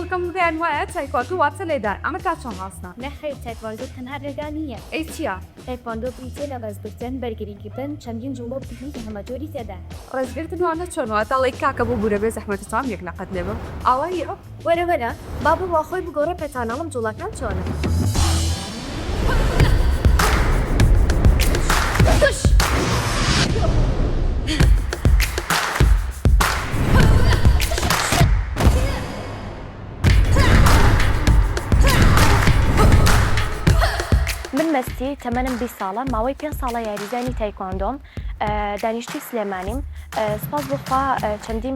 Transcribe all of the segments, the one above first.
بەڵکەم بگەیان وایە تایکواندۆ واتە لێدار ئەمە تا چۆن ڕاستە نەخێر تایکواندۆ تەنها ڕێگا نییە. ئەی چییە؟ تایکواندۆ بریتێ لە ڕێزگرتن، بەرگریکردن، چەندین جوڵۆ بکردن کە هەمە جۆری تێدا. ڕێزگرتنوانە چۆنەوە تاڵی کاکە بۆ بوورە بێ زەحمەتتان یەک لەقەت لێ بم ئاوایە وەرە با بڕوا خۆی بگۆڕە پێتانەڵم جوڵەکان چۆنە. من مەستی تەمەنم 20 ساڵە، ماوەی 5 ساڵە یاریزانی تایکواندۆم، دانیشتوی سلێمانیم. سپاس بخوا چەندین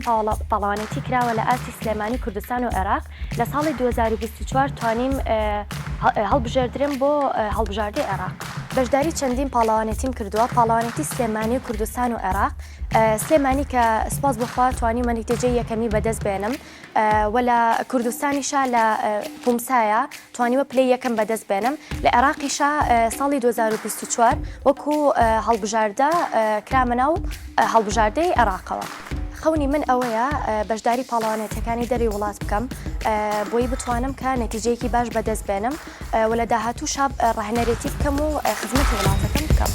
پاڵەوانێتی کراوە لە ئاستی سلێمانی کوردستان و عێراق. لە ساڵی 2024 توانیم هەڵبژێردرێن بۆ هەڵبژاردەی عێراق. بەشداری چەندین پاڵەوانێتیم کردووە، پاڵەوانێتی سلێمانی کوردستان و عێراق. سلێمانی کە سپاس بخوا توانیمە نەتیجەی یەکەمی بەدەست بێنم، وە لە کوردستانیشا لە پومسایە توانیوە پلەی یەکەم بەدەست بێنم. لە عێراقیشا ساڵی 2024 وەکو هەڵبژاردە کرامە ناو هەڵبژاردەی عێراقەوە. خەونی من ئەوەیە بەشداری پاڵەوانێتەکانی دەری وڵات بکەم بۆی بتوانم کە نەتیجەیەکی باش بەدەست بێنم و لە داهاتوو شاب ڕاهێنەرێتی بکەم و خزمەتی وڵاتەکەم بکەم.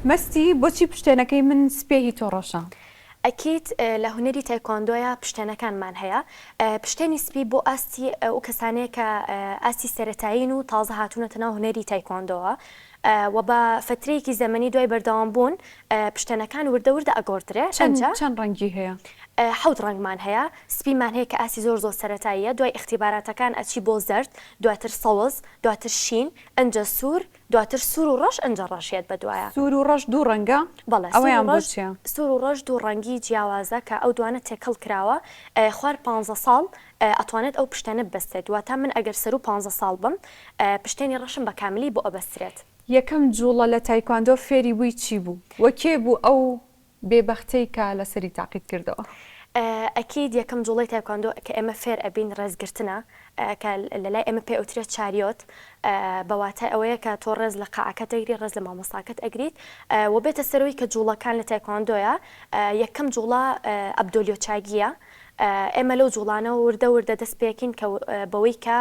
مەستی بۆچی پشتێنەکەی من سپێهی تۆ ڕۆشە؟ ئەکیت لە هونەری تایکواندۆیە پشتێنەکانمان هەیە. پشتێنی سپی بۆ ئاستی ئەو کەسانەیە کە ئاستی سەرەتایین و تازە هاتوونەتە ناو هونەری تایکواندۆوە و بە فترەیەکی زەمەنی دوای بەردەوام بوون پشتێنەکان وردە ئەگۆڕدرێ. چەند ڕەنگی هەیە؟ 7 ڕەنگمان هەیە. سپیمان هەیە کە ئاسی زۆر سەرەتاییە، دوای اختیباراتەکان ئەچی بۆ زەرد، دواتر سەوز، دواتر شین، ئەنجە سوور، دواتر سوور و ڕەش، ئەنجە ڕەشێت بەدوایە. سوور و ڕەش دوو ڕەنگە؟ بەڵێ ئەوەیان بۆچیە؟ سوور و ڕەش دوو ڕەنگی جیاوازە کە ئەو دوانە تێکەڵ کراوە. خوار 15 ساڵ ئەتوانێت ئەو پشتێنە بەستێت، دواتە من ئەگەر سەر و 15 ساڵ بم پشتێنی ڕەشم بە کاملی بۆ ئەبەسترێت. یەکەم جوڵە لە تایکواندۆ فێری بووی چی بوو؟ وەکێ بوو ئەو بێبەختەی کە لەسەری تاقیت کردەوە؟ ئەکید یەکەم جوڵی تایکواندۆ کە ئێمە فێر ئەبین ڕێزگرتنە کە لەلای ئێمە پێ ئەوترێت چاریۆت، بەواتای ئەوەیە کە تۆ ڕێز لە قاعەکەت ئەگری، ڕێز لە مامۆستاکەت ئەگریت و بێتە سەرەوەی کە جوڵەکان لە تایکواندۆیە. یەکەم جوڵە ئەبدۆلیۆ چاگیە. ئێمە لەو جوڵانە وردە دەست پێکین کە بەوەی کە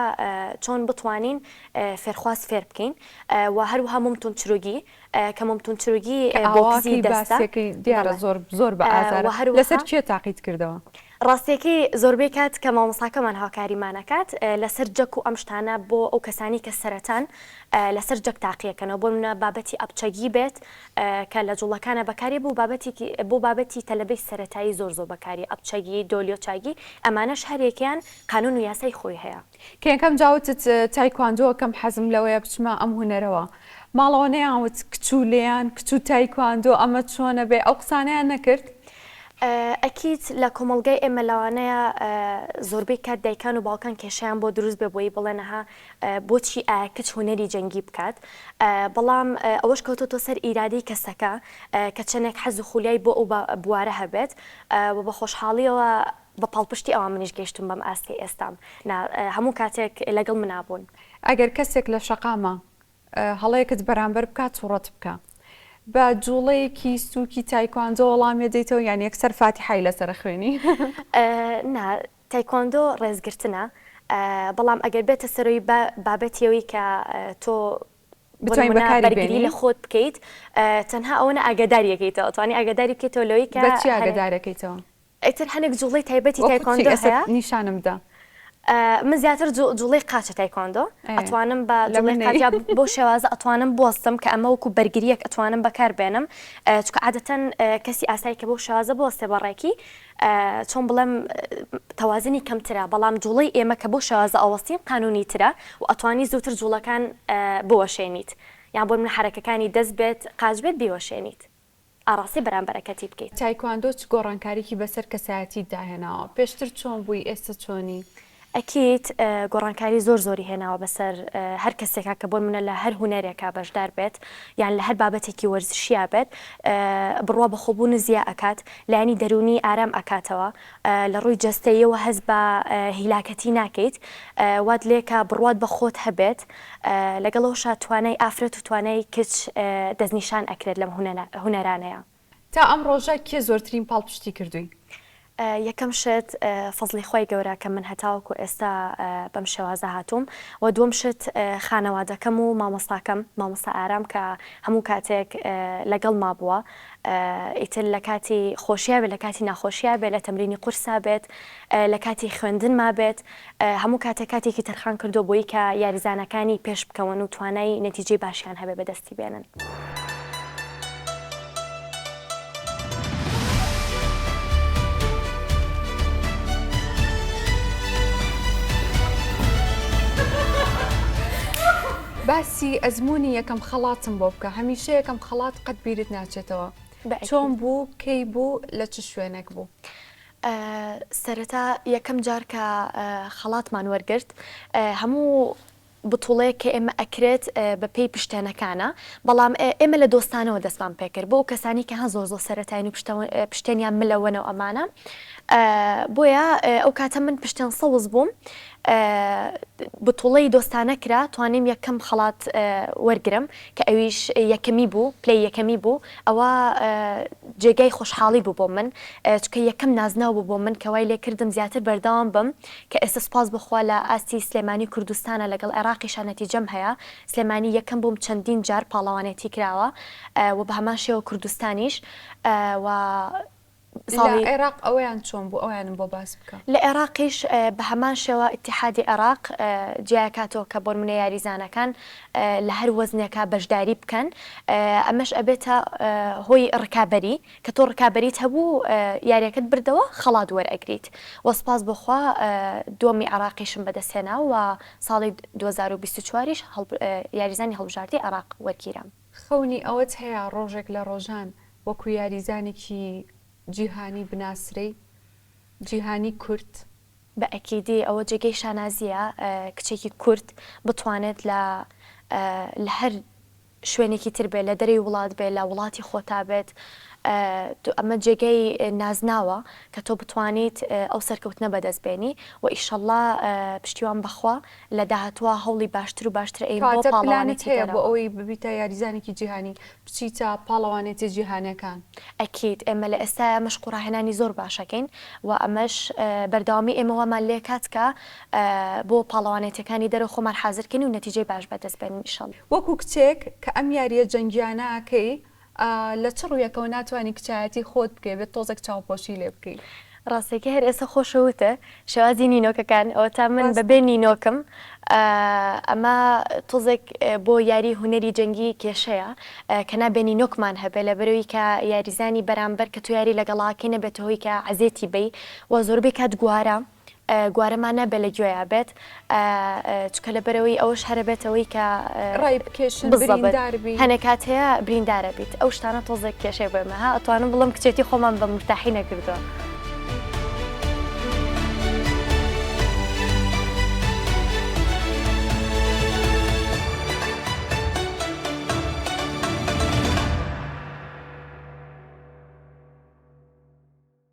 چۆن بتوانین فێرخواز فێر بکەین و هەروەها ممتون چروگی کە ممتون چروگی بۆکزی دەستەکەی دیارە زۆر بە ئازارە. لەسەر چێ تاقیت کردەوە؟ ڕاستیەکەی زۆربەی کات کە مامۆستاکەمان هاوکاریمانەکات لەسەر جەک و ئەم شتانە بۆ ئەو کەسانی کە سەرەتان لەسەر جەک تاقیەکەنەوە بۆ منە بابەتی ئەبچەگی بێت کە لە جوڵەکانە بەکاری بۆ بابەتی تەلەبەی سەرەتایی زۆر بەکاری ئەبچەگی، دۆلیۆچاگی، ئەمانەش هەرێکیان قانون و یاسای خۆی هەیە. کە یەکەم جاوتت تایکواندۆ کەم حەزم لەوەیە بچمە ئەم هونەرەوە، ماڵەوە نەیانوت کچوولێیان کچوو تایکواندۆ ئەمە چۆنە بێ ئەو قسانیان نەکرد؟ ئەکیت لە کۆمەڵگای ئێمە لەوانەیە زۆربەی کات دایکان و باوکان کێشیان بۆ دروست بێ بۆی بڵێنەها بۆچی کچ هونەری جەنگی بکات، بەڵام ئەوەش کەوتۆتۆ سەر ئیرادەی کەسەکە کە چەندێک حەز و خولیای بۆ ئەو بوارە هەبێت و بە خۆشحاڵیەوە بە پاڵپشتی ئەوە منیش گەیشتم بەم ئاستی ئێستام هەموو کاتێک لەگەڵ منابوون. ئەگەر کەسێک لە شەقامە هەڵەیەکت بەرامبەر بکات سوڕەت بکە بە جوڵەیەکی سووکی تایکواندۆ وەڵامی دەیتەوە یان یەکسەر فاتیحای لەسەر خوێنی؟ تایکواندۆ ڕێزگرتنە، بەڵام ئەگەر بێتە سەرۆی بابەتیەوەی کە تۆ بەرگری لە خۆت بکەیت تەنها ئەوەنە ئاگاداریەکەیتەوە، توانی ئاگاداری بکەیتەوە لەوەی کە بەچی ئاگادارەکەیتەوە؟ ئیتر هەنێک جوڵەی تایبەتی تایکواندۆ هەیە. نیشانمدا من زیاتر جوڵەی قاچە تایکواندۆ ئەتوانم بە جوڵەی قاچە بۆ شێوازە ئەتوانم بوەستم کە ئەمە وەکو بەرگریەک ئەتوانم بەکار بێنم، چونکە عادەتەن کەسی ئاسایی کە بۆ شێوازە بوەستێ بەڕێکی چۆن بڵێم تەوازنی کەمترە، بەڵام جوڵەی ئێمە کە بۆ شێوازە ئەوەستیم قانونی ترە و ئەتوانی زووتر جوڵەکان بوەشێنیت یان بۆ من حرەکەکانی دەست بێت قاچ بێت بیوەشێنیت ئاڕاستی بەرامبەرەکەتی بکەیت. تایکواندۆ چ گۆڕانکاریکی بەسەر کەسایەتی داهێناوە؟ پێشتر چۆن بووی، ئێستا چۆنی؟ ئەکیت گۆڕانکاری زۆری هێناوە بەسەر هەر کەسێکا کە بۆ منە لە هەر هونەرێکا بەشدار بێت یان لە هەر بابەتێکی وەرزشیا بێت بڕوا بە خۆبوون زیە ئەکات، لایانی دەرونی ئارام ئەکاتەوە، لە ڕووی جەستەیەوە هەز بە هیلاکەتی ناکەیت، وات لێکە بڕوات بە خۆت هەبێت، لەگەڵەوەشا توانای ئافرەت و توانای کچ دەستنیشان ئەکرێت لەم هونەرانەیە. تا ئەم ڕۆژە کێ زۆرترین پاڵپشتی کردووی؟ یەکەم شت فەزلی خۆی گەورە کە من هەتاوەکو ئێستا بەم شێوازە هاتووم و دووەم شت خانەوادەکەم و مامۆستاکەم مامۆستا ئارام کە هەموو کاتێک لەگەڵ ما بووە ئیتر لە کاتی خۆشییا بێت لە کاتی ناخۆشییا بێت لە تەمرینی قورسا بێت لە کاتی خوێندن ما بێت هەموو کاتێک کاتێکی تەرخان کردو بۆی کە یاریزانەکانی پێش بکەون و توانای نەتیجەی باشیان هەبێ بەدەستی بێنن. باسی ئەزمموی یەکەم خەڵاتم بۆ بکە هەمیشە یەکەم خەڵات قەت بیرت ناچێتەوە چۆن بوو کەی بوو لە چ شوێنێک بوو؟ سەرەتا یەکەم جار کە خەڵاتمان وەرگرت هەموو بتوڵەیە کە ئێمە ئەکرێت بە پێی پشتێنەکانە بەڵام ئێمە لە دۆستانەوە دەستمان پێکرد بۆ کەسانی کە هە زۆر سەرەتاین و پشتێنیان ملەوەنە و ئەمانە بۆیە ئەو کاتە من پشتێن سەوز بووم بتوڵەی دۆستانە کرا توانیم یەکەم خەڵات وەرگرم کە ئەویش یەکەمی بوو پلەی یەکەمی بوو ئەوە جێگای خۆشحاڵی بوو بۆ من چکە یەکەم نازناو بوو بۆ من کە وای لێ کردم زیاتر بەردەوام بم کە ئێستا سپاس بخوا لە ئاستی سلێمانی کوردستانە لەگەڵ عێراقیشان نەتیجەم هەیە سلێمانی یەکەم بووم چەندین جار پاڵەوانێتی کراوە و بە هەمان شێوە کوردستانیش و عێراق ئەویان چۆن بوو ئەویانم بۆ باس بکە لە عێراقیش بە هەمان شێوە ئیتیحادی عێراق جیاکاتەوە کە بۆ نمونە یاریزانەکان لە هەر وەزنێکە بەشداری بکەن ئەمەش ئەبێتە هۆی ڕکابەری کە تۆ ڕکابەریت هەبوو یاریەکەت بردەوە خەڵات وەرئەگریت وەسپاس بخوا دووەمی عێراقیشم بەدەستهێنا و ساڵی 2024ش یاریزانی هەڵبژاردی عێراق وەرگیرم. خەونی ئەوەت هەیە ڕۆژێک لە ڕۆژان وەکو یاریزانێکی جیهانی بناسرەی جیهانی کورد بە ئەکیدی ئەوە جێگەی شانازیە کچێکی کورد بتوانێت لە هەر شوێنێکی تر بێت لە دەرەی وڵات بێت لە وڵاتی خۆتا بێت ئەمە جێگەی نازناوە کە تۆ بتوانیت ئەو سەرکەوتنە بەدەستبێنی و ئیشەڵڵا پشتیوان بەخوا لە داهاتوە هەوڵی باشتر و باشتر ئەین بۆ پاڵەوانێت هەیە بۆ ئەوەی ببیتە یاریزانێکی جیهانی بچیتە پاڵەوانێتی جیهانەکان ئەکید ئێمە لە ئێستا ئەمەش قوڕاهێنانی زۆر باشەکەین و ئەمەش بەردەوامی ئێمەوەمان لێ کات کە بۆ پاڵەوانێتەکانی دەرە خۆمان حازرکەین و نەتیجەی باش بەدەستبێنین ئیشەڵڵا. وەکو کچێک کە ئەم یاریە جەنگیانەکەی لە چ ڕوویەکەەوە ناتوانانی کچایەتی خۆت بکەی بێت تۆزێک چاوپۆشی لێ بکەیت. ڕاستێکی هەر ئێستا خۆشەوتە شێوازی نینۆکەکان ئەوە تا من بەبێ نینۆکم ئەمە تۆزێک بۆ یاری هوەری جەنگی کێشەیە کە نابێ نینۆکمان هەبێ لە بەرەوەی کە یاریزانی بەرامبەر کە تو یاری لەگەڵاکەی نەبێت هۆی کە عەزێتی بی و زۆربەی کات گوارەمانە بێ لە گوێیا بێت چکە لە بەرەوەی ئەوەش هەرە بێتەوەی کە ڕای بکێشن هەنە کات هەیە بریندارە بیت ئەو شتانە تۆزێک کێشەی بێمە ها ئەتوانم بڵم کچێتی خۆمان بە مرتاحی نەکردووە.